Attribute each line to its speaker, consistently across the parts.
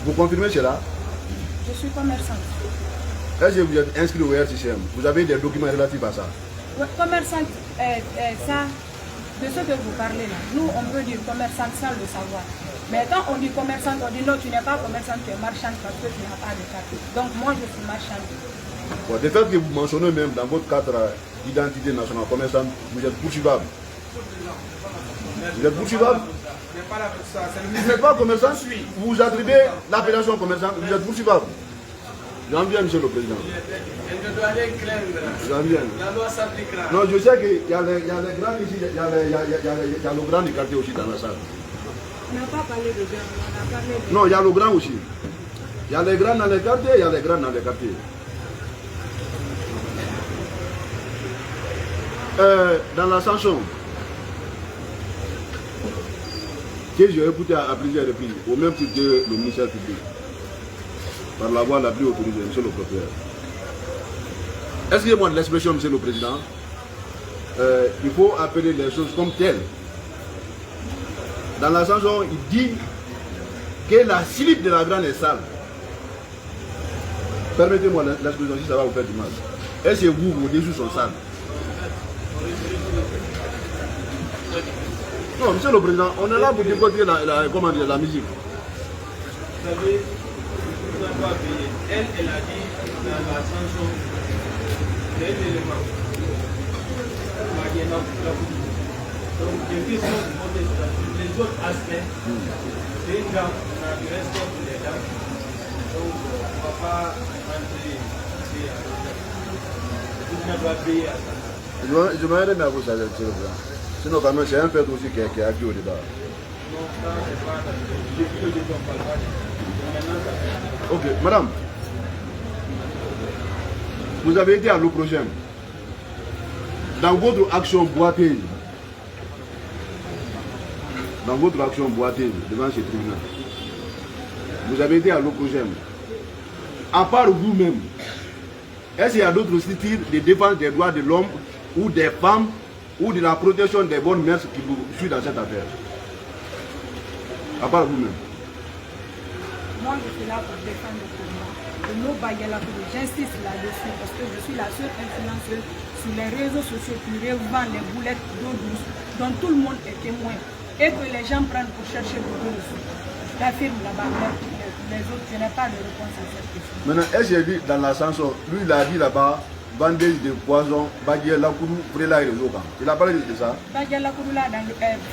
Speaker 1: Vous confirmez cela?
Speaker 2: Je suis commerçante.
Speaker 1: Est-ce que vous êtes inscrit au RCCM? Vous avez des documents relatifs à ça?
Speaker 2: Ouais, commerçante, ça, de ce que vous parlez là, nous on peut dire commerçante sans le savoir. Mais quand on dit commerçante, on dit non, tu n'es pas commerçante, tu es marchande parce que tu n'as pas de carte. Donc moi je suis marchande.
Speaker 1: Bon, de fait que vous mentionnez même dans votre cadre d'identité nationale commerçante, vous êtes poursuivable. Vous êtes poursuivable? Vous n'êtes pas commerçant, vous attribuez l'appellation commerçant, vous êtes poursuivable. J'en viens, monsieur le président. J'en viens. Non, je sais qu'il y a les grands ici, il y a le grand du quartier aussi dans la salle.
Speaker 2: On n'a pas parlé de grand, on a parlé de...
Speaker 1: Non, il y a le grand aussi. Il y a les grands dans les quartiers, il y a les grands dans les quartiers. Dans la sanction, que j'ai écouté à plusieurs reprises, au même titre que le ministère public, par la voie la plus autorisée, monsieur le propriétaire. Excusez-moi de l'expression, monsieur le président, il faut appeler les choses comme telles. Dans la chanson, il dit que la slip de la grande est sale. Permettez-moi l'expression si ça va vous faire du mal. Est-ce que vos dessous sont sales? Non, monsieur le président, on est là pour décoder la musique.
Speaker 3: Vous savez, vous n'avez pas payé. Elle a dit dans la chanson, les éléments. Donc, les autres aspects, c'est une dame, on a du respect pour les dames. Donc, on ne va pas rentrer ici à l'hôtel. Tout le monde doit payer à ça.
Speaker 1: Je m'arrête à vous, monsieur le président. Sinon, quand même, c'est un fait aussi qui est acquis au départ.
Speaker 3: Non, ça, c'est pas dans le début, on parle pas de...
Speaker 1: Ok, madame, vous avez été à l'eau prochaine. Dans votre action boiteuse, devant ce tribunal, vous avez été à l'eau prochaine. À part vous-même, est-ce qu'il y a d'autres structures de défense des droits de l'homme ou des femmes ou de la protection des bonnes mœurs qui vous suivent dans cette affaire? À part vous-même.
Speaker 2: Moi, je suis là pour défendre le mot Bayela Koudou. J'insiste là-dessus parce que je suis la seule influenceuse sur les réseaux sociaux qui revend les boulettes d'eau douce dont tout le monde est témoin et que les gens prennent pour chercher de l'eau dessus. La firme là-bas, les autres, je n'ai pas de réponse à cette question.
Speaker 1: Maintenant, est-ce qu'il dit dans la chanson, lui il a dit là-bas, bandage de poison, Bayela Koudou, Frela et Zoka. Il a parlé de ça?
Speaker 2: Bayela Koudou là,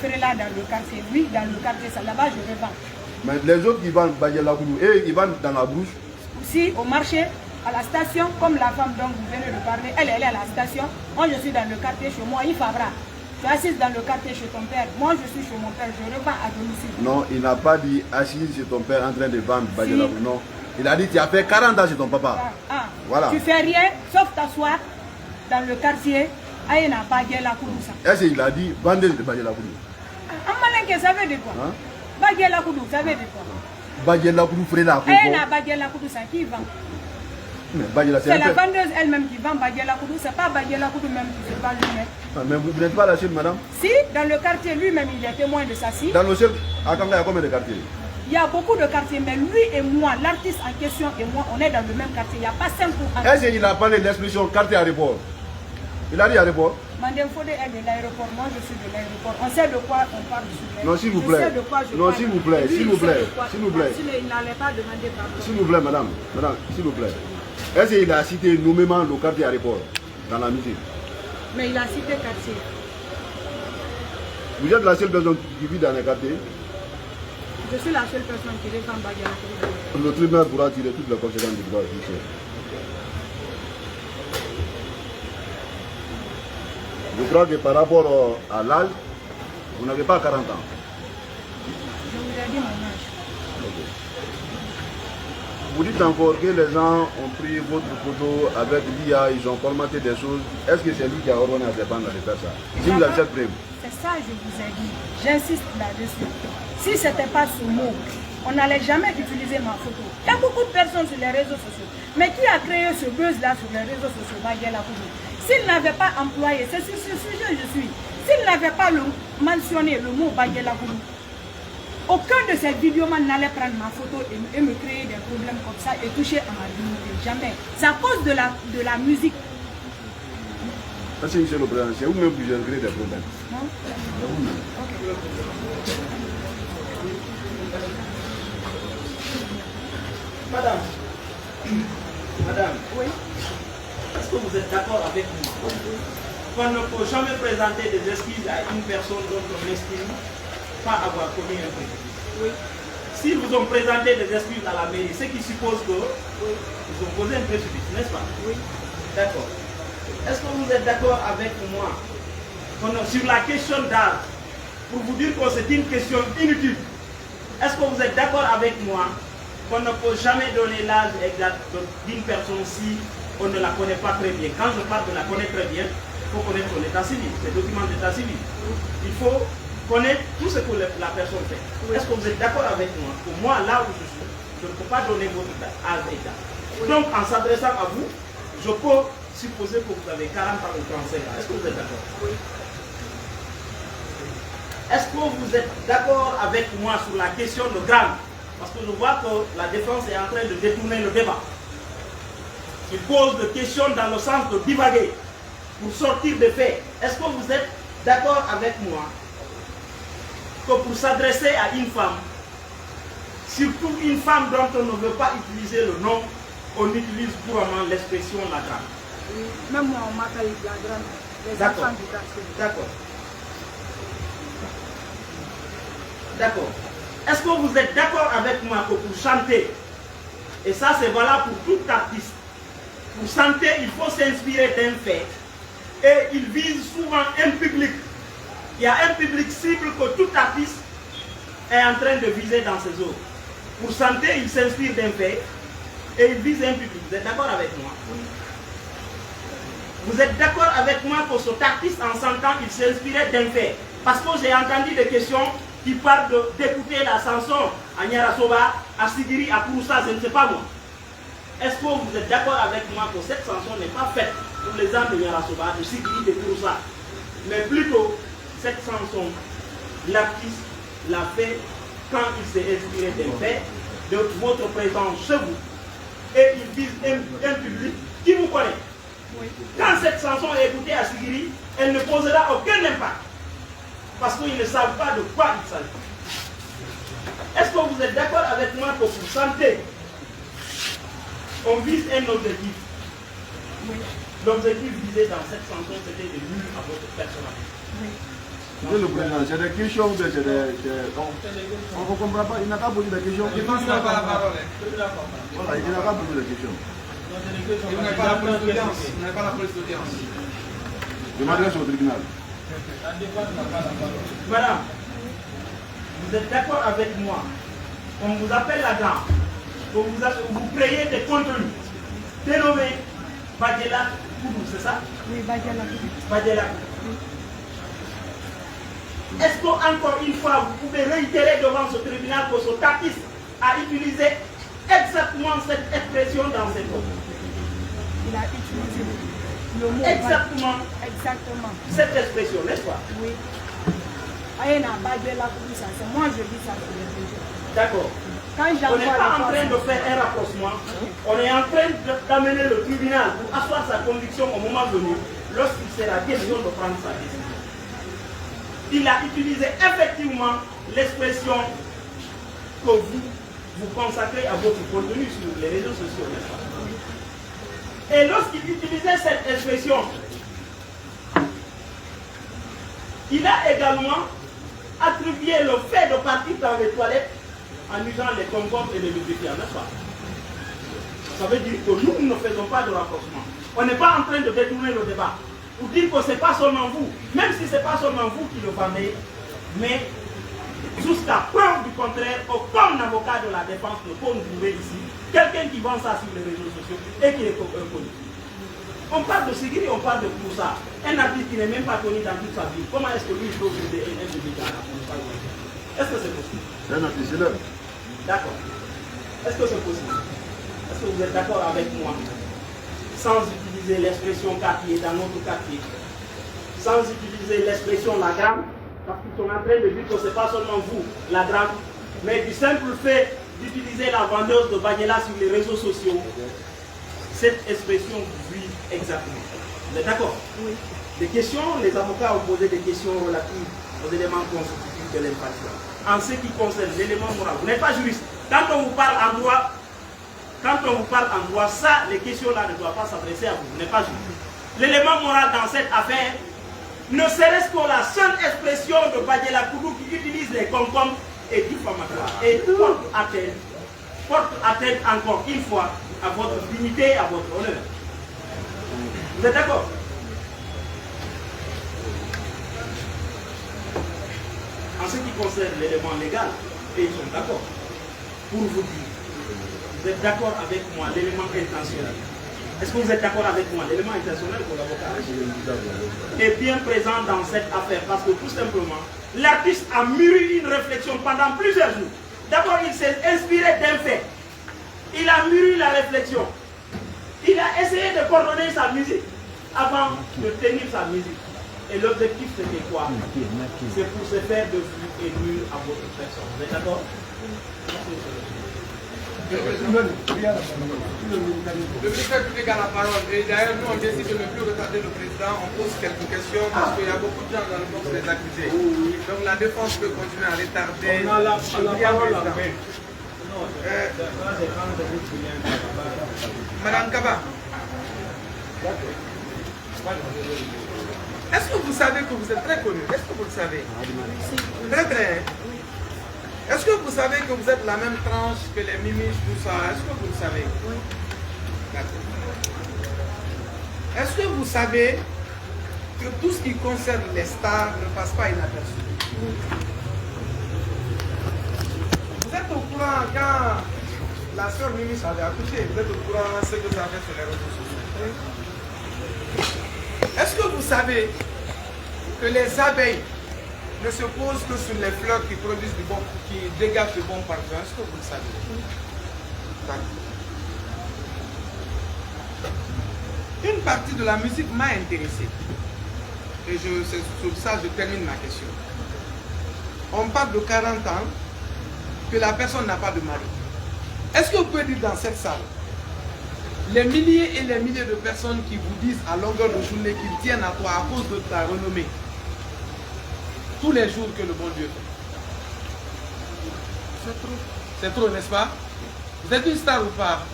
Speaker 2: Frela dans le quartier, oui, dans le quartier, ça là-bas, je revends. Mais
Speaker 1: les autres qui vendent Bayela Koudou, et ils vendent dans la brousse?
Speaker 2: Si, au marché, à la station, comme la femme dont vous venez de parler, elle est à la station. Moi, je suis dans le quartier chez moi, il Fabra. Tu es assise dans le quartier chez ton père. Moi, je suis chez mon père, je revends à domicile.
Speaker 1: Non, il n'a pas dit assise chez ton père en train de vendre Bayela Koudou. Non, il a dit tu as fait 40 ans chez ton papa. Voilà.
Speaker 2: Tu fais rien, sauf t'asseoir dans le quartier. Aïe, n'a pas Bayela Koudou ça.
Speaker 1: Est-ce qu'il a dit bandage de Bayela Koudou?
Speaker 2: En malin, ça veut dire quoi? Bayela Koudou, ça veut dire quoi?
Speaker 1: Bayela Koudou, Frela Koudou.
Speaker 2: Elle n'a Bayela Koudou, ça qui vend?
Speaker 1: C'est
Speaker 2: la vendeuse elle-même qui vend Bayela Koudou, c'est pas Bayela Koudou même qui se vend lui-même.
Speaker 1: Mais vous n'êtes pas la seule, madame?
Speaker 2: Si, dans le quartier, lui-même, il est témoin de ça. Si.
Speaker 1: Dans le seul, à Kanga, il y a combien de quartiers?
Speaker 2: Il y a beaucoup de quartiers, mais lui et moi, l'artiste en question et moi, on est dans le même quartier. Il n'y a pas 5 pour
Speaker 1: Est-ce qu'il a parlé de l'expression quartier aéroport? Il a dit aéroport?
Speaker 2: Mandem Fodé est de l'aéroport, moi je suis de l'aéroport. On sait de quoi on parle sur
Speaker 1: Non, s'il vous plaît. Non, s'il vous plaît, s'il vous plaît, s'il vous plaît.
Speaker 2: Il n'allait pas demander pardon.
Speaker 1: S'il vous plaît, madame, s'il vous plaît. Est-ce qu'il a cité nommément le quartier aéroport dans la musique?
Speaker 2: Mais il a cité quartier.
Speaker 1: Vous êtes la seule personne qui vit dans les quartiers?
Speaker 2: Je suis la seule personne qui défend Bayela Koudou.
Speaker 1: Le tribunal pourra tirer toutes les conséquences du droit judiciaire. Je crois que par rapport à l'âge, vous n'avez pas 40 ans.
Speaker 2: Je vous ai dit mon âge.
Speaker 1: Okay. Vous dites encore que les gens ont pris votre photo avec l'IA, ils ont formaté des choses. Est-ce que c'est lui qui a ordonné à ses bandes de faire ça? Si vous avez cette preuve.
Speaker 2: C'est ça que je vous ai dit. J'insiste là-dessus. Si ce n'était pas ce mot, on n'allait jamais utiliser ma photo. Il y a beaucoup de personnes sur les réseaux sociaux. Mais qui a créé ce buzz-là sur les réseaux sociaux? Bayela Koudou. S'il n'avait pas employé, c'est sur ce sujet je suis. S'il n'avait pas mentionné le mot Bayela Koudou, Aucun de ces vidéomans n'allait prendre ma photo et me créer des problèmes comme ça et toucher à ma dignité. Jamais. C'est à cause de la musique.
Speaker 1: Parce que monsieur le président, c'est vous-même qui générez des problèmes.
Speaker 2: Non?
Speaker 3: Madame,
Speaker 2: Oui.
Speaker 3: est-ce que vous êtes d'accord avec moi qu'on ne peut jamais présenter des excuses à une personne dont on estime pas avoir commis un crime?
Speaker 2: Oui.
Speaker 3: S'ils vous ont présenté des excuses à la mairie, ce qui suppose que ils ont posé un préjudice, n'est-ce pas?
Speaker 2: Oui.
Speaker 3: D'accord. Est-ce que vous êtes d'accord avec moi sur la question d'âge, pour vous dire que c'est une question inutile? Est-ce que vous êtes d'accord avec moi qu'on ne peut jamais donner l'âge exact d'une personne si on ne la connaît pas très bien? Quand je parle de la connaître très bien, il faut connaître son état civil, ses documents d'état civil. Il faut connaître tout ce que la personne fait. Est-ce que vous êtes d'accord avec moi? Pour moi, là où je suis, je ne peux pas donner votre âge exact. Donc, en s'adressant à vous, je peux supposer que vous avez 40 ans ou 35 ans. Est-ce que vous êtes d'accord?
Speaker 2: Oui.
Speaker 3: Est-ce que vous êtes d'accord avec moi sur la question de grade? Parce que je vois que la défense est en train de détourner le débat. Il pose des questions dans le sens de divaguer pour sortir des faits. Est-ce que vous êtes d'accord avec moi que pour s'adresser à une femme, surtout une femme dont on ne veut pas utiliser le nom, on utilise couramment l'expression la grande?
Speaker 2: Oui. Même moi, on m'appelle la grande. Les
Speaker 3: D'accord.
Speaker 2: enfants du quartier.
Speaker 3: D'accord. D'accord. Est-ce que vous êtes d'accord avec moi que pour chanter, et ça c'est valable pour tout artiste, pour chanter il faut s'inspirer d'un fait, et il vise souvent un public. Il y a un public cible que tout artiste est en train de viser dans ses œuvres. Pour chanter, il s'inspire d'un fait, et il vise un public. Vous êtes d'accord avec moi? Vous êtes d'accord avec moi que cet artiste en chantant, il s'inspirait d'un fait? Parce que j'ai entendu des questions qui parlent d'écouter la chanson à Nyarasoba, à Sigiri, à Kouroussa, je ne sais pas moi. Est-ce que vous êtes d'accord avec moi que cette chanson n'est pas faite pour les âmes de Nyarasoba, de Sigiri, de Kouroussa, mais plutôt cette chanson, l'artiste l'a fait quand il s'est inspiré d'un fait, de votre présence chez vous, et il vise un public qui vous connaît.
Speaker 2: Oui.
Speaker 3: Quand cette chanson est écoutée à Sigiri, elle ne posera aucun impact. Parce qu'ils ne savent pas de quoi il s'agit. Est-ce que vous êtes d'accord avec moi que pour chanter, on vise un objectif?
Speaker 2: Oui.
Speaker 3: L'objectif visé dans cette chanson, c'était de nuire à votre personnalité.
Speaker 2: Oui.
Speaker 1: Monsieur le président, c'est des questions, on ne comprend pas, il n'a pas posé des questions.
Speaker 4: Je pense qu'il n'a pas la parole.
Speaker 1: Voilà, il n'a pas posé des questions.
Speaker 4: Vous n'avez pas la police d'audience. Vous n'avez pas la police d'audience.
Speaker 1: Je m'adresse au tribunal.
Speaker 3: Madame, vous êtes d'accord avec moi? On vous appelle la dame, vous créez des contenus dénommés Badjela Koudou, c'est ça?
Speaker 2: Oui, Badjela.
Speaker 3: Badjela. Est-ce qu'encore une fois, vous pouvez réitérer devant ce tribunal que cet artiste a utilisé exactement cette expression dans ses mots?
Speaker 2: Il a utilisé le mot
Speaker 3: Exactement
Speaker 2: exactement.
Speaker 3: cette expression, n'est-ce pas?
Speaker 2: Oui. Aïna Badjela Koudou, c'est moi je dis ça sur les réseaux.
Speaker 3: D'accord.
Speaker 2: Quand
Speaker 3: On n'est
Speaker 2: j'envoie
Speaker 3: pas en
Speaker 2: les
Speaker 3: train de faire un rapprochement, on est en train d'amener le tribunal pour asseoir sa conviction au moment venu, lorsqu'il sera question de prendre sa décision. Il a utilisé effectivement l'expression que vous consacrez à votre contenu sur les réseaux sociaux, n'est-ce pas? Et lorsqu'il utilisait cette expression, il a également attribué le fait de partir dans les toilettes en usant les concombres et les lubrifiants, n'est-ce pas? Ça veut dire que nous ne faisons pas de rapprochement. On n'est pas en train de détourner le débat pour dire que ce n'est pas seulement vous, même si ce n'est pas seulement vous qui le vendez, mais jusqu'à preuve du contraire, aucun avocat de la défense ne peut nous trouver ici quelqu'un qui vend ça sur les réseaux sociaux et qui est connu. On parle de Sigiri, on parle de tout ça. Un artiste qui n'est même pas connu dans toute sa vie, comment est-ce que lui il peut viser un public à la Est-ce que c'est possible?
Speaker 1: C'est un artiste là.
Speaker 3: D'accord. Est-ce que c'est possible? Est-ce que vous êtes d'accord avec moi? Sans utiliser l'expression quartier dans notre quartier, sans utiliser l'expression la grande, parce qu'ils sont en train de dire que ce n'est pas seulement vous, la grande,
Speaker 5: Mais du simple fait d'utiliser la vendeuse de Banyela sur les réseaux sociaux, cette expression vit exactement. Vous êtes d'accord?
Speaker 2: Oui.
Speaker 5: Les questions, les avocats ont posé des questions relatives aux éléments constitutifs de l'infraction. En ce qui concerne l'élément moral, vous n'êtes pas juriste. Quand on vous parle en droit, ça, les questions-là ne doivent pas s'adresser à vous. Vous n'êtes pas juriste. L'élément moral dans cette affaire, ne serait-ce que la seule expression de Banyela Koudou qui utilise les concombres est diffamatoire et porte atteinte encore une fois à votre dignité et à votre honneur. Vous êtes d'accord? En ce qui concerne l'élément légal, et ils sont d'accord. Pour vous dire, vous êtes d'accord avec moi, l'élément intentionnel. Est-ce que vous êtes d'accord avec moi? L'élément intentionnel pour l'avocat est bien présent dans cette affaire parce que tout simplement, l'artiste a mûri une réflexion pendant plusieurs jours. D'abord, il s'est inspiré d'un fait. Il a mûri la réflexion. Il a essayé de coordonner sa musique avant de tenir sa musique. Et l'objectif, c'était quoi? C'est pour se faire de vue et nuire à votre personne. Vous êtes d'accord?
Speaker 4: Le ministère public a la parole. Et d'ailleurs, nous, on décide de ne plus retarder le président. On pose quelques questions parce qu'il y a beaucoup de gens dans le box des accusés. Donc la défense peut continuer à retarder.
Speaker 5: On a la parole.
Speaker 4: Madame Kaba, est-ce que vous savez que vous êtes très connu? Est-ce que vous le savez? Très très. Est-ce que vous savez que vous êtes la même tranche que les mimiches, tout ça? Est-ce que vous le savez? Oui. D'accord. Est-ce que vous savez que tout ce qui concerne les stars ne passe pas inaperçu? Oui. Vous êtes au courant quand la sœur Mimiche avait accouché? Vous êtes au courant de ce que ça fait sur les réseaux sociaux? Oui. Est-ce que vous savez que les abeilles ne se posent que sur les fleurs qui produisent du bon, qui dégagent du bon parfum? Est-ce que vous le savez? Une partie de la musique m'a intéressé. Et c'est sur ça que je termine ma question. On parle de 40 ans que la personne n'a pas de mari. Est-ce que vous pouvez dire dans cette salle, les milliers et les milliers de personnes qui vous disent à longueur de journée qu'ils tiennent à toi à cause de ta renommée, tous les jours que le bon Dieu fait? C'est trop. C'est trop, n'est-ce pas? Vous êtes une star ou pas?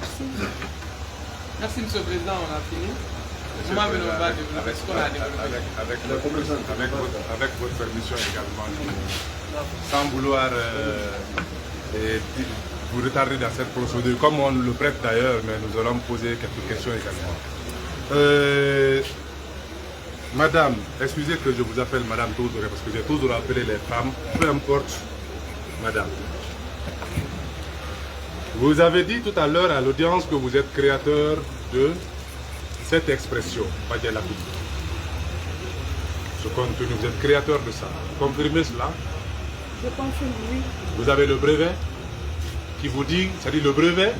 Speaker 4: Merci, Monsieur le Président, on a fini.
Speaker 6: Avec votre permission également, sans vouloir vous retarder dans cette procédure, comme on le prête d'ailleurs, mais nous allons poser quelques questions également. Madame, excusez que je vous appelle Madame Touzoré, parce que j'ai toujours appelé les femmes, peu importe, Madame. Vous avez dit tout à l'heure à l'audience que vous êtes créateur de cette expression, Banyela Koudou. Ce contenu, vous êtes créateur de ça. Confirmez cela?
Speaker 2: Je confirme, oui.
Speaker 6: Vous avez le brevet qui vous dit, c'est-à-dire le brevet,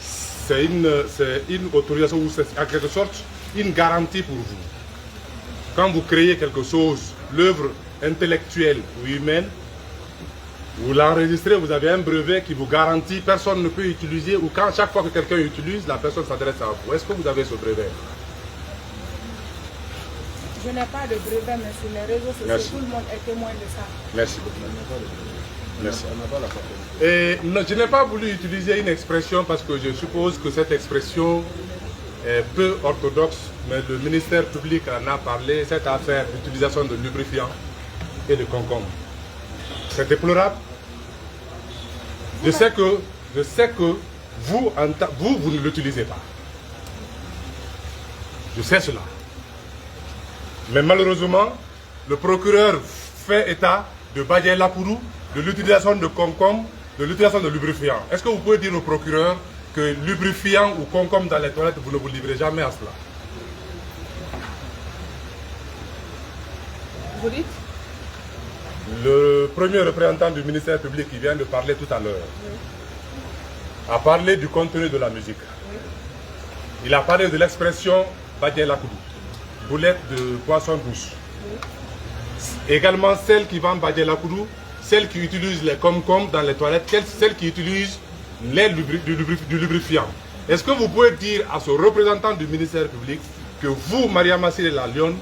Speaker 6: c'est une autorisation ou c'est en quelque sorte une garantie pour vous. Quand vous créez quelque chose, l'œuvre intellectuelle ou humaine, vous l'enregistrez, vous avez un brevet qui vous garantit, personne ne peut utiliser, ou quand chaque fois que quelqu'un utilise, la personne s'adresse à vous. Est-ce que vous avez ce brevet?
Speaker 2: Je n'ai pas de brevet, mais sur les réseaux sociaux,
Speaker 6: Merci.
Speaker 2: tout le monde est témoin de ça.
Speaker 6: Merci beaucoup. Merci. Et non, je n'ai pas voulu utiliser une expression parce que je suppose que cette expression est peu orthodoxe, mais le ministère public en a parlé, cette affaire d'utilisation de lubrifiants et de concombres. C'est déplorable. Je sais que vous ne l'utilisez pas. Je sais cela. Mais malheureusement, le procureur fait état de Banyela Koudou, de l'utilisation de concombres, de l'utilisation de lubrifiants. Est-ce que vous pouvez dire au procureur que lubrifiant ou concombre dans les toilettes, vous ne vous livrez jamais à cela?
Speaker 2: Vous dites?
Speaker 6: Le premier représentant du ministère public qui vient de parler tout à l'heure a parlé du contenu de la musique. Il a parlé de l'expression Banyela Koudou, boulette de poisson douce. Également celle qui vend Banyela Koudou, celles qui utilisent les com-com dans les toilettes, celles qui utilisent du lubrifiant. Est-ce que vous pouvez dire à ce représentant du ministère public que vous, Mariama Siré La Lyon,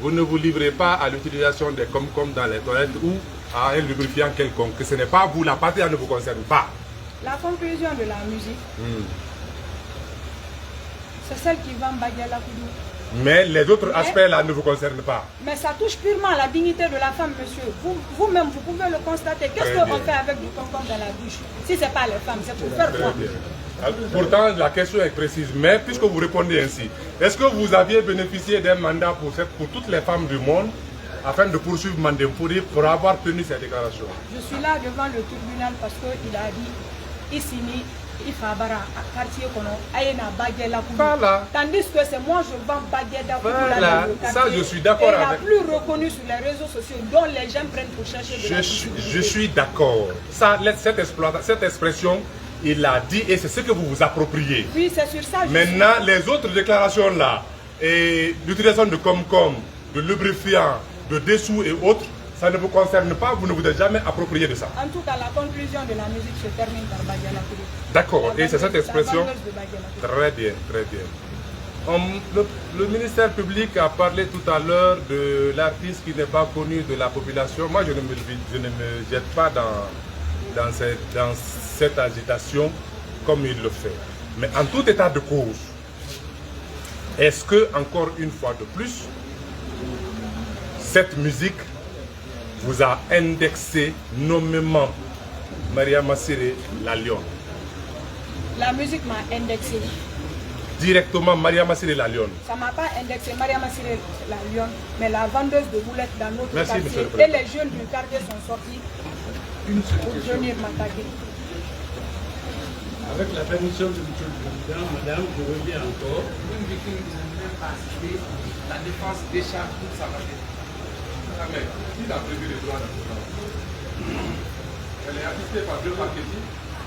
Speaker 6: vous ne vous livrez pas à l'utilisation des com-com dans les toilettes ou à un lubrifiant quelconque, que ce n'est pas vous, la partie ne vous concerne pas?
Speaker 2: La conclusion de la musique, c'est celle qui va baguer la Koudou.
Speaker 6: Mais les autres aspects là ne vous concernent pas.
Speaker 2: Mais ça touche purement à la dignité de la femme, monsieur. Vous-même, vous pouvez le constater. Qu'est-ce qu'on fait avec du concombre dans la bouche? Si ce n'est pas les femmes, c'est pour faire quoi?
Speaker 6: Pourtant, la question est précise. Mais puisque vous répondez ainsi, est-ce que vous aviez bénéficié d'un mandat pour toutes les femmes du monde afin de poursuivre Mandem Foury pour avoir tenu ces déclarations?
Speaker 2: Je suis là devant le tribunal parce qu'il a dit ici, Ifabara, quartier Kono, Aïna Baguela Koudou.
Speaker 6: Voilà.
Speaker 2: Tandis que c'est moi, je vends Baguela Koudou
Speaker 6: voilà.
Speaker 2: dans le quartier.
Speaker 6: Ça, je suis d'accord avec.
Speaker 2: la plus reconnue sur les réseaux sociaux, dont les gens prennent pour chercher de la visibilité.
Speaker 6: Je suis d'accord. Cette expression, il l'a dit et c'est ce que vous vous appropriez.
Speaker 2: Oui, c'est sur ça.
Speaker 6: Maintenant, les autres déclarations là, et l'utilisation de com-com, de lubrifiant, de dessous et autres, ça ne vous concerne pas, vous ne vous êtes jamais approprié de ça.
Speaker 2: En tout cas, la conclusion de la musique se termine par Baguela Koudou.
Speaker 6: D'accord, et c'est cette expression. Très bien, très bien. Le ministère public a parlé tout à l'heure de l'artiste qui n'est pas connu de la population. Moi, je ne me jette pas dans cette agitation comme il le fait. Mais en tout état de cause, est-ce que, encore une fois de plus, cette musique vous a indexé nommément Mariama Siré La Lyon?
Speaker 2: La musique m'a indexé.
Speaker 6: Directement Mariama Siré La Lyon?
Speaker 2: Ça ne m'a pas indexé Mariama Siré La Lyon, mais la vendeuse de boulettes dans notre
Speaker 6: Merci,
Speaker 2: quartier. Et les jeunes du quartier sont sortis pour venir m'attaquer.
Speaker 7: Avec la permission de M. le Président, Madame, je reviens encore.
Speaker 4: Une victime qui n'a même pas assisté, la défense décharge toute sa maladie.
Speaker 6: Mais qui a prévu les droits d'avocat? Elle est assistée par deux parquetiers.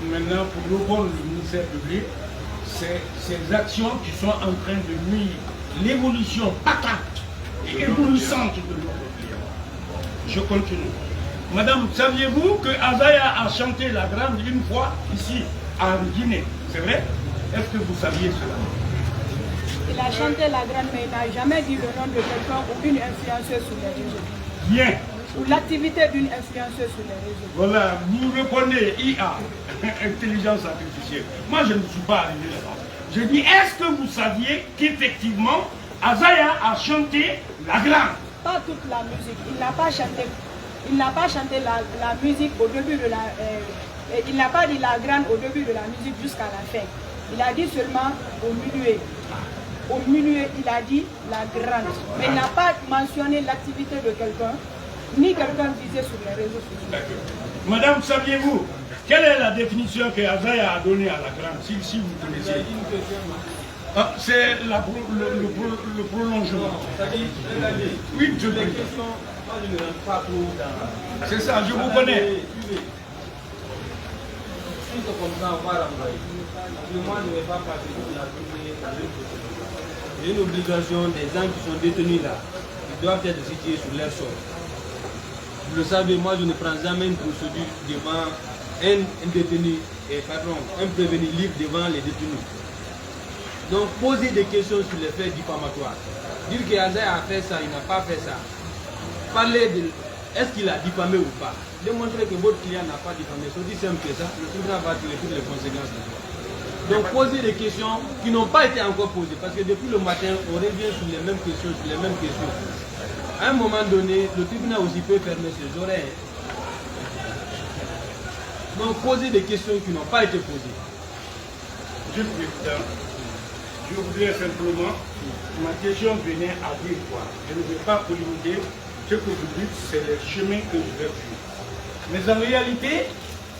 Speaker 7: Maintenant, pour répondre au ministère public, c'est ces actions qui sont en train de nuire l'évolution patente et éblouissante de notre client. Je continue. Madame, saviez-vous que Azaya a chanté la grande une fois ici, en Guinée? C'est vrai? Est-ce que vous saviez cela?
Speaker 2: Il a chanté la grande, mais il n'a jamais dit le nom de quelqu'un ou d'une influenceuse sur les réseaux.
Speaker 7: Bien.
Speaker 2: Ou l'activité d'une influenceuse sur les réseaux.
Speaker 7: Voilà, vous reconnaissez IA, intelligence artificielle. Moi, je ne suis pas arrivé là-bas. Je dis, est-ce que vous saviez qu'effectivement, Azaya a chanté la grande?
Speaker 2: Pas toute la musique. Il n'a pas chanté. Il n'a pas chanté la musique au début de la... il n'a pas dit la grande au début de la musique jusqu'à la fin. Il a dit seulement au milieu. Au milieu, il a dit la grande. Mais il n'a pas mentionné l'activité de quelqu'un, ni quelqu'un visé sur les réseaux sociaux.
Speaker 7: Madame, saviez-vous quelle est la définition que Azaya a donnée à la grande, si vous connaissez? C'est le prolongement. Oui, je le c'est ça, je vous connais.
Speaker 3: J'ai une obligation, des gens qui sont détenus là, ils doivent être situés sur leur sort. Vous le savez, moi je ne prends jamais une procédure devant un détenu, un prévenu libre devant les détenus. Donc poser des questions sur les faits diffamatoires. Dire qu'Azaya a fait ça, il n'a pas fait ça. Parler de est-ce qu'il a diffamé ou pas. Démontrer que votre client n'a pas diffamé. C'est aussi simple que ça, le tribunal va tirer toutes les conséquences de ça. Donc poser des questions qui n'ont pas été encore posées. Parce que depuis le matin, on revient sur les mêmes questions, À un moment donné, le tribunal aussi peut fermer ses oreilles. Donc poser des questions qui n'ont pas été posées.
Speaker 7: Je voudrais simplement, ma question venait à dire quoi? Je ne vais pas polémiquer. Ce que vous dites, c'est le chemin que je vais suivre. Mais en réalité,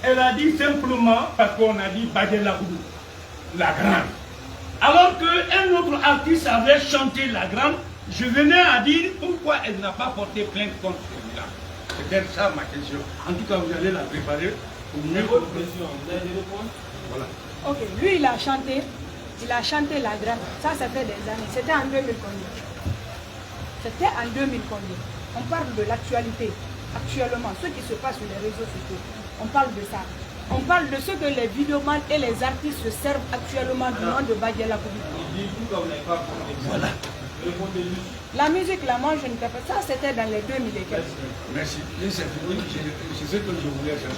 Speaker 7: elle a dit simplement, parce qu'on a dit Baguela Koudou, la grande. Alors qu'un autre artiste avait chanté la grande, je venais à dire pourquoi elle n'a pas porté plainte contre celui-là. C'était ça ma question. En tout cas, vous allez la préparer pour mieux.
Speaker 3: Votre question, vous allez répondre?
Speaker 7: Voilà.
Speaker 2: Ok, lui il a chanté la grande. Ça fait des années. C'était en 2000 combien? C'était en 2000 combien? On parle de l'actualité. actuellement, ce qui se passe sur les réseaux sociaux. On parle de ça. On parle de ce que les vidéomans et les artistes se servent actuellement du nom de Badiala Koubou.
Speaker 3: Voilà.
Speaker 2: La musique, là, moi, je ne sais pas. Ça, c'était dans les 2000 et quelques.
Speaker 7: Merci. C'est ce que je voulais faire.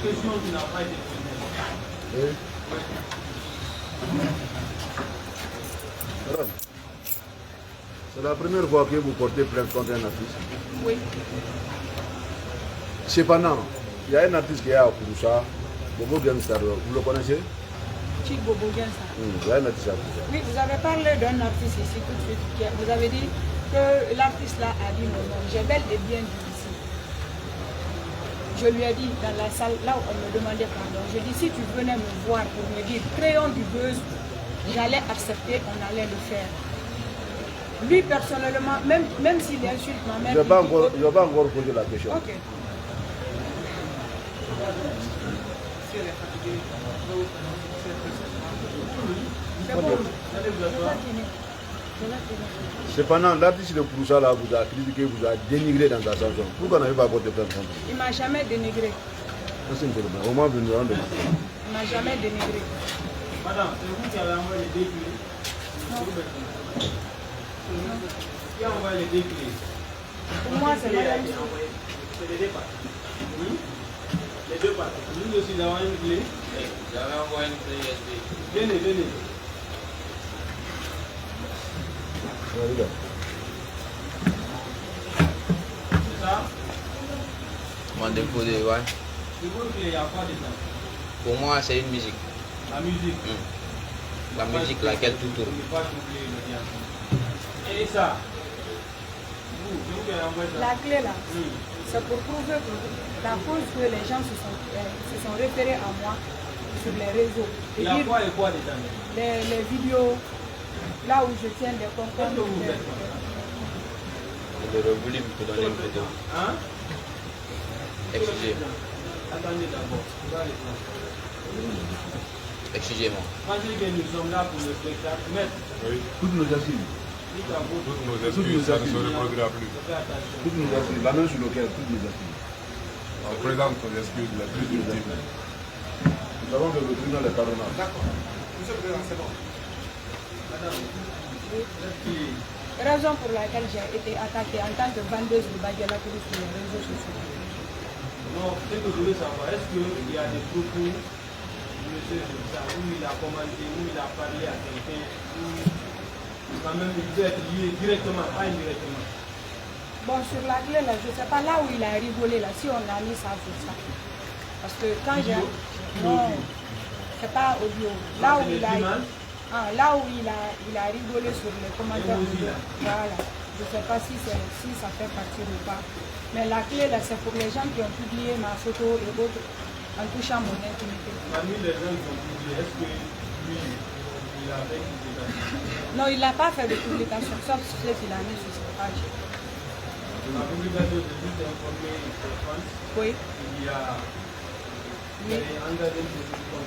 Speaker 1: C'est la première fois que vous portez plainte contre un artiste.
Speaker 2: Oui.
Speaker 1: Cependant, il y a un artiste qui est à Kouroussa, Bobo Gangstar, vous le connaissez?
Speaker 2: Chic Bobo Gangstar.
Speaker 1: Il y a un artiste à Kouroussa.
Speaker 2: Oui, vous avez parlé d'un artiste ici tout de suite. Vous avez dit que l'artiste là a dit non, non, j'ai bel et bien dit ici. Je lui ai dit dans la salle, là où on me demandait pardon, je dis si tu venais me voir pour me dire créons du buzz, j'allais accepter, on allait le faire. Lui personnellement, même s'il insulte ma mère.
Speaker 1: Je ne vais pas encore poser la question.
Speaker 2: Ok. C'est bon.
Speaker 1: Cependant, l'artiste de Kouroussa là vous a critiqué, vous a dénigré dans sa chanson. Pourquoi n'avez pas porté plainte contre lui?
Speaker 2: Il ne m'a jamais dénigré.
Speaker 1: Au moins, vous nous rendez.
Speaker 2: Il ne m'a jamais dénigré.
Speaker 3: Madame, c'est vous qui avez envoyé les deux clés?
Speaker 2: Non.
Speaker 3: Qui a envoyé les deux clés?
Speaker 2: Pour moi, c'est madame.
Speaker 3: C'est les deux parties. Les deux parties. Nous aussi, nous avons une clé. J'avais envoyé une clé USB. Venez, venez. C'est ça?
Speaker 8: Mon déposé, ouais.
Speaker 3: C'est votre clé, il y a quoi dedans?
Speaker 8: Pour moi, c'est une musique.
Speaker 3: La musique.
Speaker 8: La musique, laquelle tout tourne.
Speaker 3: Et ça? Vous, c'est vous qui avez envoyé ça?
Speaker 2: La clé là, c'est pour prouver que la cause que les gens se sont référés à moi sur les réseaux.
Speaker 3: Il y a quoi et quoi dedans?
Speaker 2: Les vidéos, là où je tiens des concours.
Speaker 8: J'aurais voulu vous donner une photo.
Speaker 3: Hein?
Speaker 8: Excusez-moi.
Speaker 3: Attendez d'abord.
Speaker 8: Excusez-moi.
Speaker 3: Pensez que nous sommes là pour le spectacle. Maître,
Speaker 6: Oui.
Speaker 1: Toutes nos assises.
Speaker 3: dites à vous.
Speaker 6: Toutes nos excuses, ça ne se reproduira plus.
Speaker 3: Faites attention.
Speaker 1: Toutes nos assises. La main sur le cœur, toutes nos assises.
Speaker 6: On présente nos excuses la plus ultime.
Speaker 1: Nous avons le tribunal de pardonnage.
Speaker 4: D'accord. Monsieur le Président, c'est bon.
Speaker 3: Madame,
Speaker 2: Raison pour laquelle j'ai été attaquée en tant que vendeuse de Badiala Koubou sur les réseaux sociaux.
Speaker 3: non, ce que je veux savoir, est-ce qu'il y a des propos de monsieur ça, où il a commenté, où il a parlé à quelqu'un, où quand même il peut être lié directement, pas indirectement?
Speaker 2: Bon, sur la clé là, je ne sais pas là où il a rigolé là, si on a mis ça sur ça. Parce que quand j'ai. Non, c'est pas audio. Là où il a. Là où il a rigolé sur les commentaires. Voilà. Je ne sais pas si ça fait partie ou pas. Mais la clé là, c'est pour les gens qui ont publié ma photo et autres en touchant mon intimité.
Speaker 3: Parmi les gens qui ont publié, est-ce que lui, il a fait une publication?
Speaker 2: Non, il n'a pas fait de publication, sauf ce qu'il a mis sur sa page.
Speaker 3: La publication, c'est juste informer les fans
Speaker 2: Oui.
Speaker 3: qu'il y a
Speaker 2: Oui.
Speaker 3: engagé une position.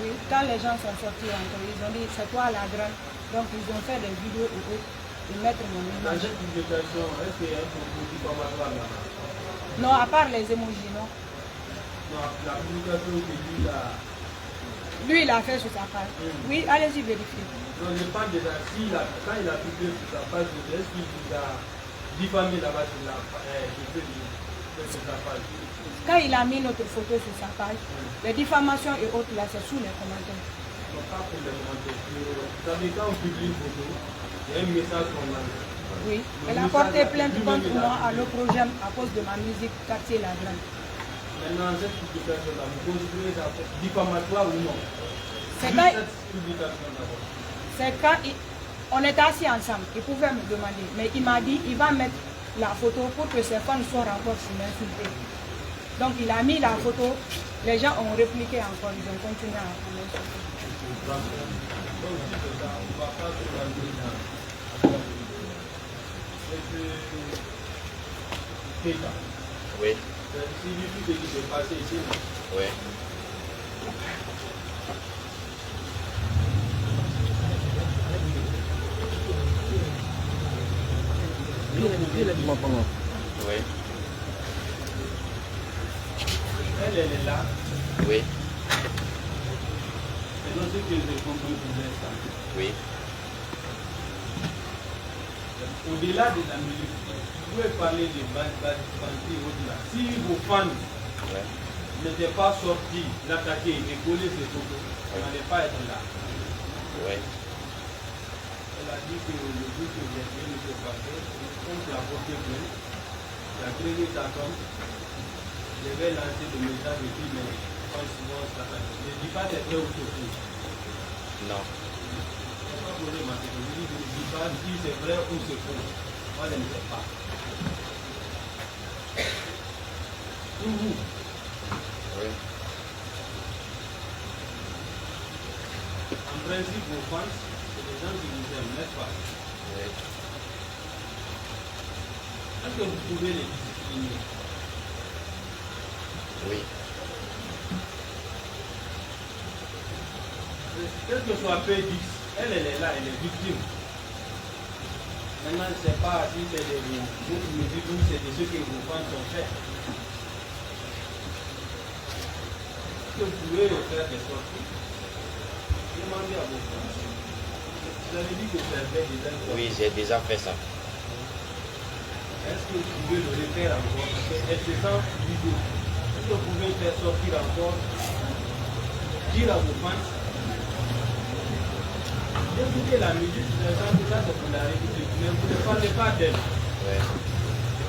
Speaker 2: Oui. Quand les gens sont sortis encore, ils ont dit c'est toi la grande. Donc ils ont fait des vidéos et autres. Ils mettent mon
Speaker 3: Dans
Speaker 2: image.
Speaker 3: cette publication, est-ce qu'il y a un propos diffamatoire là?
Speaker 2: Non, à part les émojis, non.
Speaker 3: Non, la publication que lui a.
Speaker 2: Lui, il a fait sur sa page. Oui, allez-y vérifier.
Speaker 3: Non, je parle déjà, quand il a publié sur sa page, est-ce qu'il vous a diffamé là-bas sur sa page?
Speaker 2: Quand il a mis notre photo sur sa page, les diffamations et autres, là, c'est sous les commentaires.
Speaker 3: Non, pas pour les commentaires. Vous savez, quand on publie une photo, il y a un message qu'on lance.
Speaker 2: Oui, elle a porté plainte contre moi à l'Oprogem à cause de ma musique Quartier La Grande.
Speaker 3: Maintenant, cette publication-là, vous considérez ça diffamatoire ou non?
Speaker 2: C'est
Speaker 3: Juste
Speaker 2: quand,
Speaker 3: cette publication d'abord.
Speaker 2: c'est quand on était assis ensemble, il pouvait me demander, mais il m'a dit il va mettre la photo pour que ses fans soient encore sur l'insulter. Donc il a mis la photo, les gens ont répliqué encore, ils ont continué à m'insulter.
Speaker 3: Donc, si c'est ça, on ne va pas se rendre dans. Keita.
Speaker 8: Oui.
Speaker 3: Si lui, tout ce qui s'est passé ici,
Speaker 8: Oui. Oui.
Speaker 3: elle est là.
Speaker 8: Oui.
Speaker 3: C'est dans ce que j'ai compris pour l'instant.
Speaker 8: Oui.
Speaker 3: Au-delà de la musique, vous pouvez parler de Banti au-delà. Si vos fans n'étaient pas sortis, l'attaquer et coller ses photos, on n'allait pas être là.
Speaker 8: Oui.
Speaker 3: Elle a dit que le jour que j'ai fait ne s'est pas fait, comme tu as porté plainte, tu as créé ta compte, je vais lancer le message et puis, mais franchement, ça va. Je ne dis pas que c'est vrai ou faux.
Speaker 8: Non.
Speaker 3: Je ne dis pas si c'est vrai ou c'est faux. Moi, je ne sais pas. Pour vous,
Speaker 8: Oui.
Speaker 3: en principe, vos fans, c'est des gens qui vous aiment, n'est-ce pas?
Speaker 8: Oui.
Speaker 3: Est-ce que vous pouvez les discipliner?
Speaker 8: Oui.
Speaker 3: Quel que soit P10, elle est là, elle est victime. Maintenant, je ne sais pas si c'est des autres musiques ou c'est de ce que vos fans ont fait. Est-ce que vous pouvez faire des sorties? Demandez à vos fans. Vous avez dit que vous avez déjà fait.
Speaker 8: Oui, j'ai déjà fait ça.
Speaker 3: Est-ce que vous pouvez le refaire encore? Parce qu'elle se sent vidéo. Est-ce que vous pouvez faire sortir encore? Dire à vos fans. Écoutez la musique, ça c'est pour la réécouter, mais vous ne parlez pas d'elle.
Speaker 8: Oui.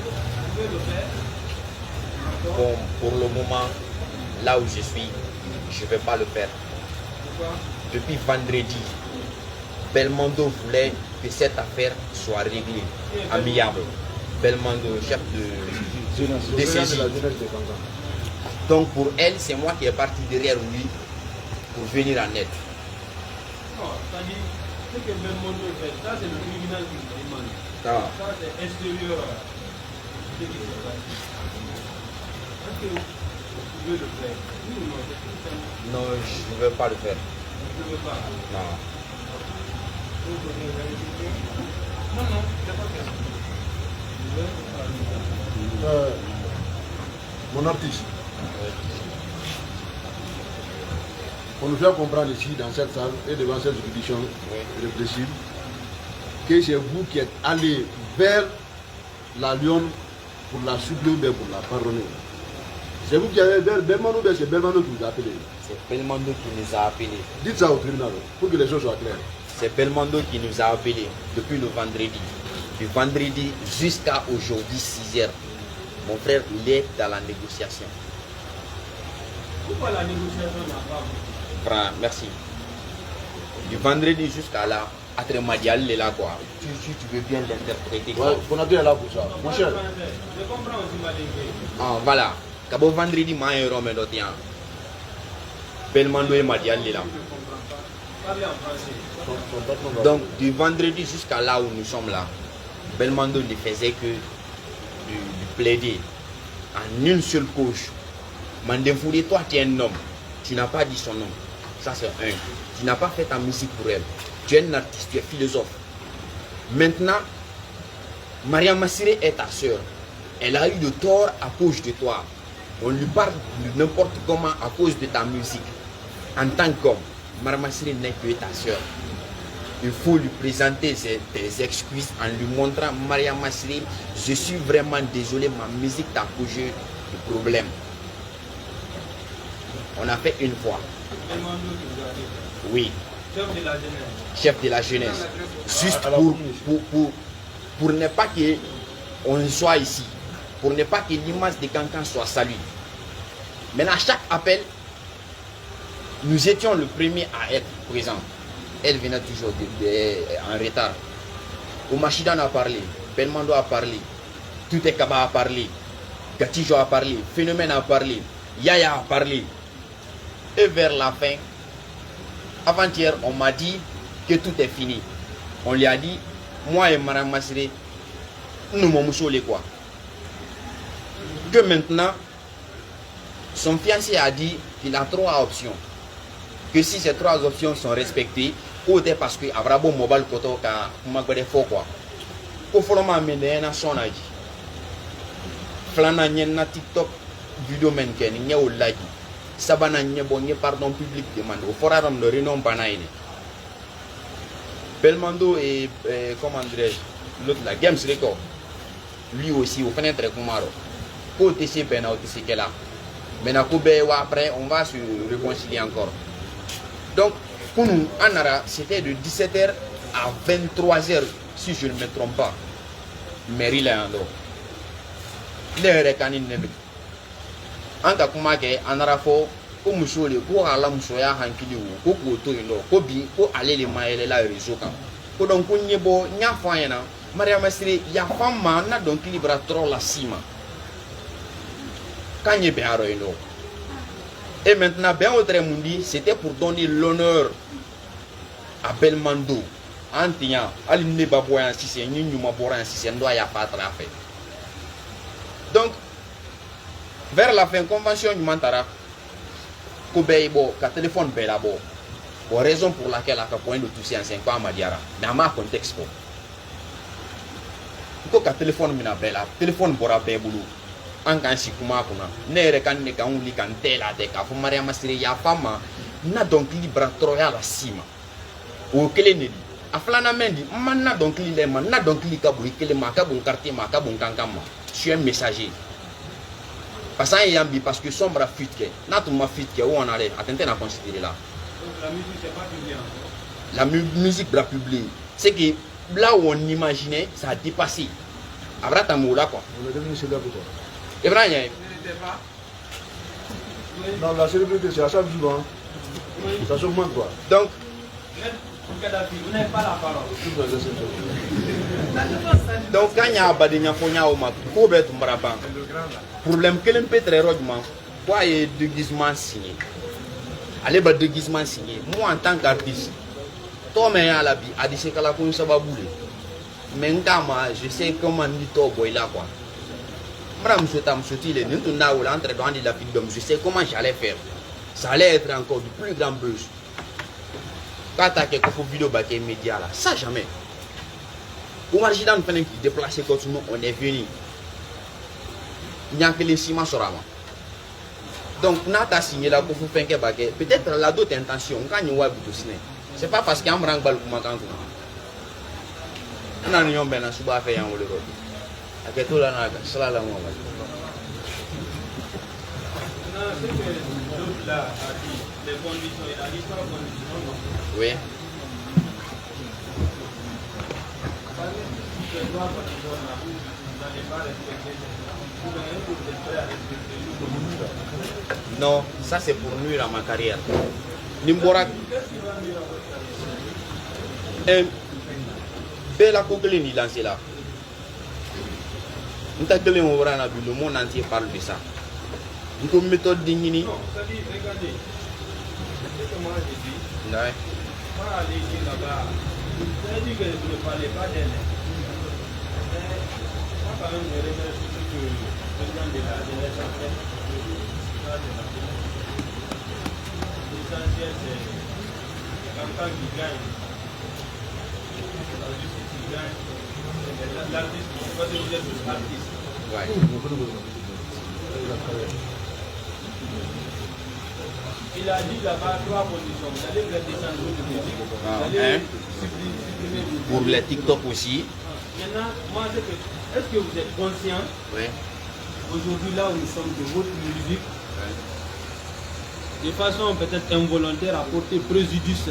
Speaker 3: Vous pouvez le faire.
Speaker 8: Bon, pour le moment, là où je suis, je ne vais pas le faire.
Speaker 3: Pourquoi?
Speaker 8: Depuis vendredi, Belmondo voulait que cette affaire soit réglée, amiable. Belmondo, chef de DCJ. Donc pour elle, c'est moi qui est parti derrière lui pour venir en aide.
Speaker 3: Non, c'est-à-dire, ce que Belmondo fait, ça c'est le tribunal qui le demande.
Speaker 8: Ah.
Speaker 3: Ça c'est extérieur à ce qui se passe. Est-ce que vous pouvez le faire? Oui ou non? C'est tout simple.
Speaker 8: Non, je ne veux pas le faire.
Speaker 3: Vous ne pouvez pas.
Speaker 8: Non.
Speaker 3: Vous pouvez vérifier? Non, non, il n'y a pas de question. Vous pouvez parler.
Speaker 1: Mon artiste, on nous fait comprendre ici, dans cette salle et devant cette juridiction répressive, que c'est vous qui êtes allé vers la Lyon pour la suppléer ou bien pour la pardonner. C'est vous qui allez vers Belmondo ou bien c'est Belmondo qui vous a appelé?
Speaker 8: C'est Belmondo qui nous a appelés.
Speaker 1: Dites ça au tribunal pour que les choses soient claires.
Speaker 8: C'est Belmondo qui nous a appelés depuis le vendredi. Du vendredi jusqu'à aujourd'hui, 6 heures. Mon frère, il est dans la négociation.
Speaker 3: Pourquoi la négociation n'a pas abouti?
Speaker 8: Merci. Du vendredi jusqu'à là, après Madial est là quoi. Tu veux bien l'interpréter quoi.
Speaker 1: Ouais, Konaté est là pour ça. Mon cher.
Speaker 3: Je comprends aussi Malingue.
Speaker 8: Ah, voilà. Kabo vendredi, ma est Rome d'Otian. Belmondo et Madial est là.
Speaker 3: Parlez en français.
Speaker 8: Donc, du vendredi jusqu'à là où nous sommes là, Belmondo ne faisait que du plaider en une seule couche. Mandemfouri, toi tu es un homme, tu n'as pas dit son nom. Ça c'est un. Tu n'as pas fait ta musique pour elle. Tu es un artiste, tu es philosophe. Maintenant, Maria Massiré est ta soeur. Elle a eu de tort à cause de toi. On lui parle n'importe comment à cause de ta musique. En tant qu'homme, Maria Massiré n'est que ta soeur. Il faut lui présenter ses excuses en lui montrant, Maria Massiré, je suis vraiment désolé, ma musique t'a causé le problème. On a fait une fois.
Speaker 3: Belmondo qui vous a dit.
Speaker 8: Oui.
Speaker 3: Chef de la jeunesse.
Speaker 8: Chef de la jeunesse. Juste pour ne pas qu'on soit ici. Pour ne pas que l'image de Cancan soit saluée. Mais à chaque appel, nous étions le premier à être présents. Elle venait toujours en retard. Oumachidan a parlé, Belmondo a parlé, Tout est Kaba a parlé, Gatijo a parlé, Phénomène a parlé, Yaya a parlé. Et vers la fin, avant-hier, on m'a dit que tout est fini. On lui a dit, moi et Madame Massiré, nous m'en les quoi. Que maintenant, son fiancé a dit qu'il a 3 options. Que si ces 3 options sont respectées, côté parce que Abrabo mobile koto ka magade fo quoi. Ko foloma mene na sonaji. Flana nyen na TikTok, vidéo men ken nye o lagi sabana nye bon nye pardon public demande au forum de renom banaine Belmondo et comment dirais-je l'autre la Games Record lui aussi au fenêtre kumaro ko TC pena au TC kela maintenant après on va se réconcilier encore donc pour nous Anara c'était de 17h à 23h si je ne me trompe pas Mairie Leandro les canines anta kuma ke Anara fo ko musole ko ala musoya hankili wo ko to indo ko bi ko alele mayele la réseau kan ko donc ko nyebo nya fanyana Maria Masri ya fama na donc libra trop la cima Kanye Beharo indo. Et maintenant Ben Autre Mundi c'était pour donner l'honneur à Belmondo Antia aline baboya si c'est nyunyu mabora si c'est ndoya ya pas fait. Donc vers la fin convention du Mantara ko beibo ka téléphone belabo pour raison pour laquelle a point de toucher en 5 ans Madiara dans ma contexte ko ka téléphone mina bela téléphone bora bebulu an kan si kuma kuna ne re kan ne kan uli kan tela de ka fu Maria Masri ya fama na donc libra troya la cima o kele ne aflana mendi manna donc li le man na donc li ka bu kele ma ka bu quartier ma ka bu kankama je suis un messager parce que sombre fuite na tout ma fuite où on allait attendre à considérer là
Speaker 3: la musique c'est pas publié
Speaker 8: la musique la publiée c'est que là où on imaginait ça a dépassé abrata moula quoi
Speaker 1: on est devenu célèbre quoi
Speaker 8: Ibrahim
Speaker 1: non la célébrité c'est à chaque jour hein. Ça s'augmente quoi
Speaker 8: donc
Speaker 3: vous n'avez pas la parole
Speaker 8: donc quand il y a badenya fonya o ma ko bet mbaraba problème quel peut très rodement quoi est déguisement signé allez ba déguisement signé moi en tant qu'artiste toi mais à la bi a dit c'est que la ko sababule mais ngama je sais comment ni to boy là quoi madame Sotam Sotile nous na ou entre dans la vie d'homme je sais comment j'allais faire ça allait être encore du plus grand buzz quand tu as quelque vidéo baquet média là ça jamais Oumar Jidan qui déplacé comme nous on est venu Nyankele Sima Sorama donc nata signé là pour faire que baquet peut-être la d'autres intentions quand nous voit tout ciné c'est pas parce qu'il y a un rang bal kuma kan on a nion ben suba fait en le rodi aketo la naga salala mo ba
Speaker 3: là a dit les conditions il a dit pas conditions non
Speaker 8: oui non ça c'est pour nuire à ma carrière Nimbora bela kokele ni lancé là ntakele mo brana bi le monde entier parle de ça une méthode dignini
Speaker 3: non ça dit regardez c'est comment je dis
Speaker 8: ouais
Speaker 3: pas aller là-bas j'ai dit que je ne parlais pas d'elle mais moi quand même je remercie que le président de la jeunesse en fait l'essentiel c'est quelqu'un qui gagne la justice qui gagne l'artiste parce que vous êtes tous artistes
Speaker 8: ouais
Speaker 3: il a dit là-bas 3 conditions. Vous allez faire des chansons de musique. Vous allez supprimer
Speaker 8: pour les TikTok aussi.
Speaker 3: Maintenant, moi, est-ce que vous êtes conscient aujourd'hui là où nous sommes de votre musique, de façon peut-être involontaire, à porter préjudice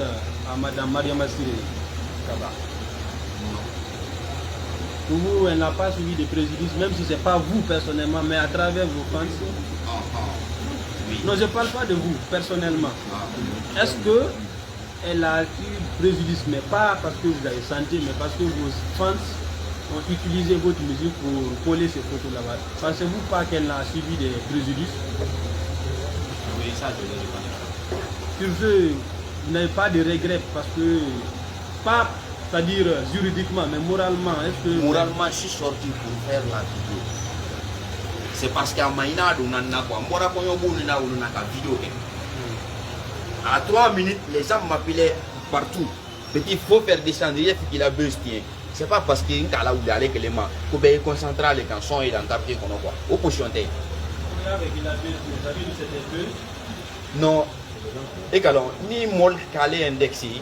Speaker 3: à Madame Maria Masri Kaba? Pour vous, elle n'a pas suivi de préjudice, même si ce n'est pas vous personnellement, mais à travers vos fans. Non, je ne parle pas de vous, personnellement. Est-ce qu'elle a eu préjudice, mais pas parce que vous avez senti, mais parce que vos fans ont utilisé votre musique pour coller ces photos là-bas? Pensez-vous pas qu'elle a subi des préjudices?
Speaker 8: Oui, ça je le reconnais.
Speaker 3: Sur ce, vous n'avez pas de regrets parce que, pas, c'est-à-dire juridiquement, mais moralement, est-ce que...
Speaker 8: Moralement, je suis sorti pour faire la vidéo. C'est parce qu'à Maïna, on a quoi. Moi, on a une vidéo. À 3 minutes, les gens m'appelaient partout. Il faut faire descendre, il faut qu'il a besoin. C'est pas parce qu'il y a là où il y a les éléments. Il faut concentrer les chansons et dans le quartier qu'on a quoi. Au pochonté. Non. Et alors, ni mol calé indexé,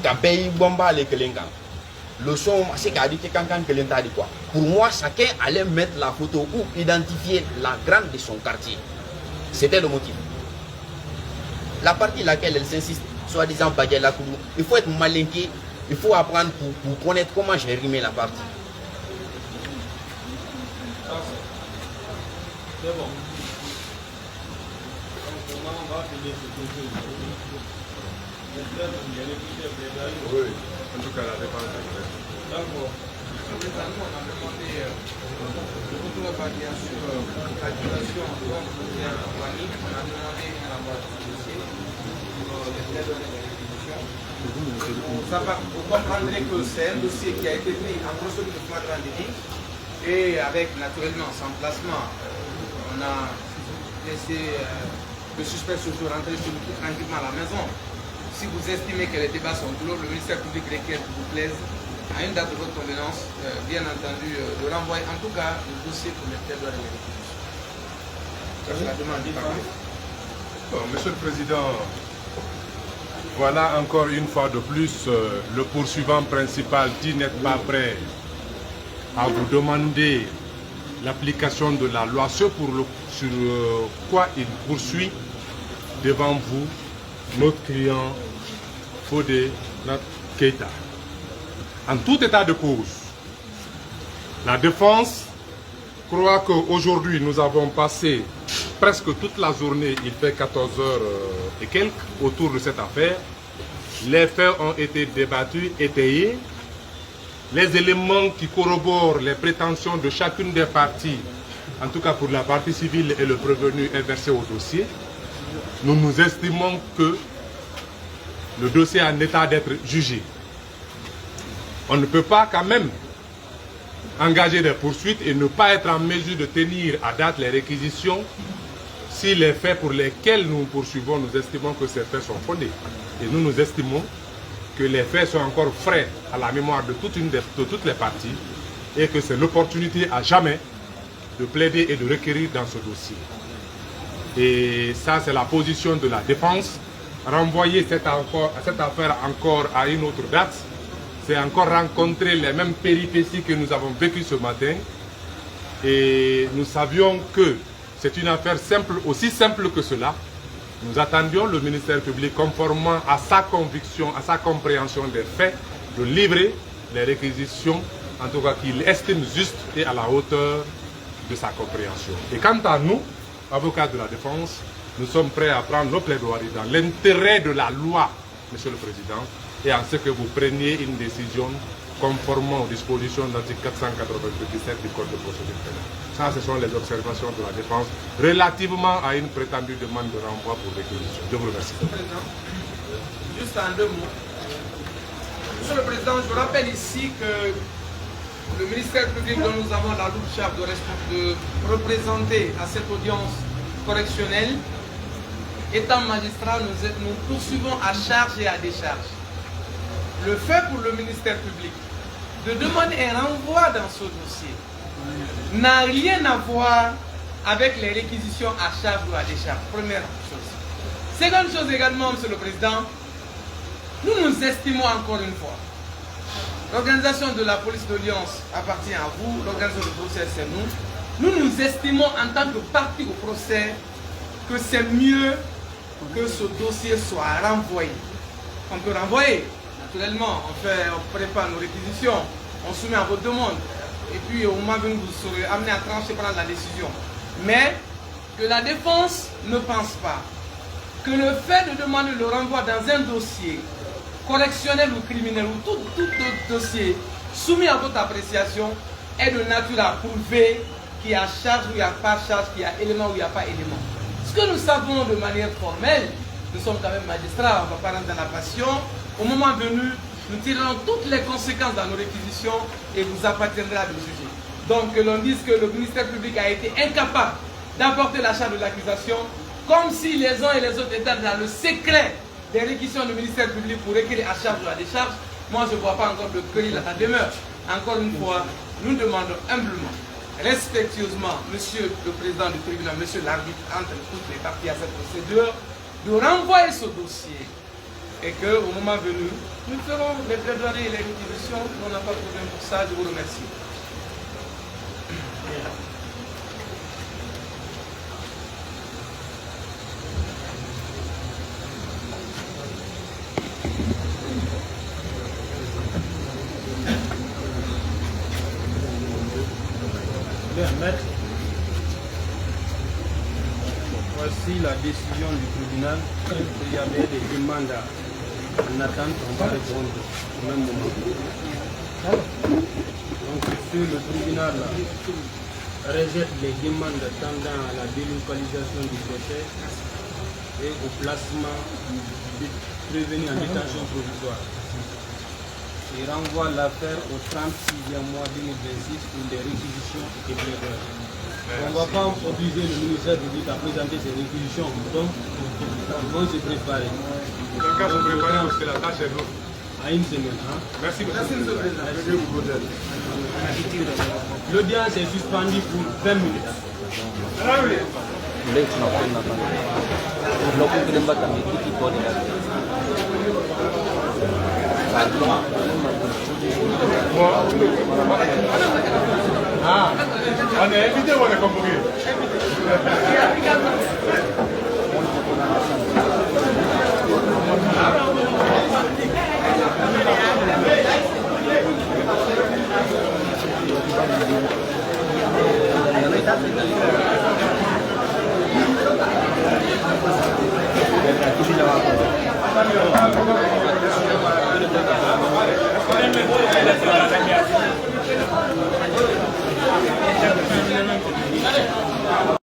Speaker 8: t'as payé bomba les kelenga. Le son, c'est qu'a dit que quelqu'un kelenta dit quoi. Pour moi, chacun allait mettre la photo ou identifier la grande de son quartier. C'était le motif. La partie laquelle elle s'insiste, soi-disant Badiala Koulou, il faut être malinqué, il faut apprendre pour connaître comment j'ai rimé la partie.
Speaker 3: C'est bon. On va finir ce projet. J'espère que vous allez toucher le
Speaker 6: Oui, en tout cas la défense.
Speaker 3: D'accord.
Speaker 4: Nous, on a demandé beaucoup de variations sur l'accusation de compagnie. On a demandé un rapport de dossier pour les faits de l'exécution. Vous comprendrez que c'est un dossier qui a été pris en procédure de flagrant délit et avec naturellement son placement, on a laissé le suspect toujours rentrer chez nous tranquillement à la maison. Si vous estimez que les débats sont clos, le ministère public requiert qu'il vous plaise à une date de votre convenance, bien entendu, de renvoyer en tout cas le dossier pour les faits de l'exécution. Ça, c'est la demande du Parlement.
Speaker 6: Bon, Monsieur le Président, voilà encore une fois de plus le poursuivant principal qui n'est pas prêt à vous demander l'application de la loi, ce sur quoi il poursuit devant vous notre client Fodé Keita. En tout état de cause, la défense croit qu'aujourd'hui nous avons passé presque toute la journée, il fait 14 heures et quelques, autour de cette affaire. Les faits ont été débattus, étayés. Les éléments qui corroborent les prétentions de chacune des parties, en tout cas pour la partie civile et le prévenu, est versé au dossier. Nous estimons que le dossier est en état d'être jugé. On ne peut pas quand même engager des poursuites et ne pas être en mesure de tenir à date les réquisitions si les faits pour lesquels nous poursuivons, nous estimons que ces faits sont fondés. Et nous estimons que les faits sont encore frais à la mémoire de toutes les parties et que c'est l'opportunité à jamais de plaider et de requérir dans ce dossier. Et ça, c'est la position de la défense. Renvoyer cette affaire encore à une autre date, c'est encore rencontrer les mêmes péripéties que nous avons vécues ce matin. Et nous savions que c'est une affaire simple, aussi simple que cela. Nous attendions le ministère public, conformément à sa conviction, à sa compréhension des faits, de livrer les réquisitions, en tout cas qu'il estime juste et à la hauteur de sa compréhension. Et quant à nous, avocats de la défense, nous sommes prêts à prendre nos plaidoiries dans l'intérêt de la loi, Monsieur le Président, et en ce que vous preniez une décision conformément aux dispositions de l'article 497 du Code de procédure pénale. Ça, ce sont les observations de la défense relativement à une prétendue demande de renvoi pour réquisition. Je vous remercie.
Speaker 4: Monsieur le Président, juste en 2 mots. Monsieur le Président, je rappelle ici que le ministère public dont nous avons la lourde charge de représenter à cette audience correctionnelle, étant magistrat, nous poursuivons à charge et à décharge. Le fait pour le ministère public de demander un renvoi dans ce dossier n'a rien à voir avec les réquisitions à charge ou à décharge. Première chose. Seconde chose également, Monsieur le Président, nous estimons encore une fois, l'organisation de la police d'audience appartient à vous, l'organisation du procès c'est nous. Nous estimons en tant que partie au procès que c'est mieux que ce dossier soit renvoyé. On peut renvoyer. Naturellement, on prépare nos réquisitions, on soumet à votre demande, et puis au moment venu, vous serez amené à trancher, prendre la décision. Mais que la défense ne pense pas que le fait de demander le renvoi dans un dossier correctionnel ou criminel, ou tout autre dossier soumis à votre appréciation, est de nature à prouver qu'il y a charge ou il n'y a pas charge, qu'il y a élément ou il n'y a pas élément. Ce que nous savons de manière formelle, nous sommes quand même magistrats, on ne va pas rentrer dans la passion. Au moment venu, nous tirerons toutes les conséquences dans nos réquisitions et vous appartiendra de juger. Donc que l'on dise que le ministère public a été incapable d'apporter la charge de l'accusation, comme si les uns et les autres étaient dans le secret des réquisitions du ministère public pour requérir à charge ou à décharge. Moi, je ne vois pas encore de cueillir la demeure. Encore une fois, nous demandons humblement respectueusement Monsieur le Président du tribunal, Monsieur l'arbitre, entre toutes les parties à cette procédure, de renvoyer ce dossier et qu'au moment venu, nous ferons les plaidoiries et les réquisitions. On n'a pas de problème pour ça. Je vous remercie.
Speaker 3: Bien, maître. Voici la décision du tribunal. Il y avait des demandes en attente, on va répondre au même moment. Donc, sur le tribunal rejette les demandes tendant à la délocalisation du procès et au placement du prévenu en détention provisoire. Il renvoie l'affaire au 36e mois 2026 pour des réquisitions et des plaidoiries. On ne va pas obliger le ministère public à présenter ses réquisitions, donc ils vont se préparer.
Speaker 6: Quelqu'un se prépare parce que la tâche est lourde.
Speaker 3: À une semaine. Hein?
Speaker 6: Merci, monsieur le Président.
Speaker 3: L'audience est suspendue pour 20 minutes.
Speaker 6: Ah, on est invité ou on est convoqué?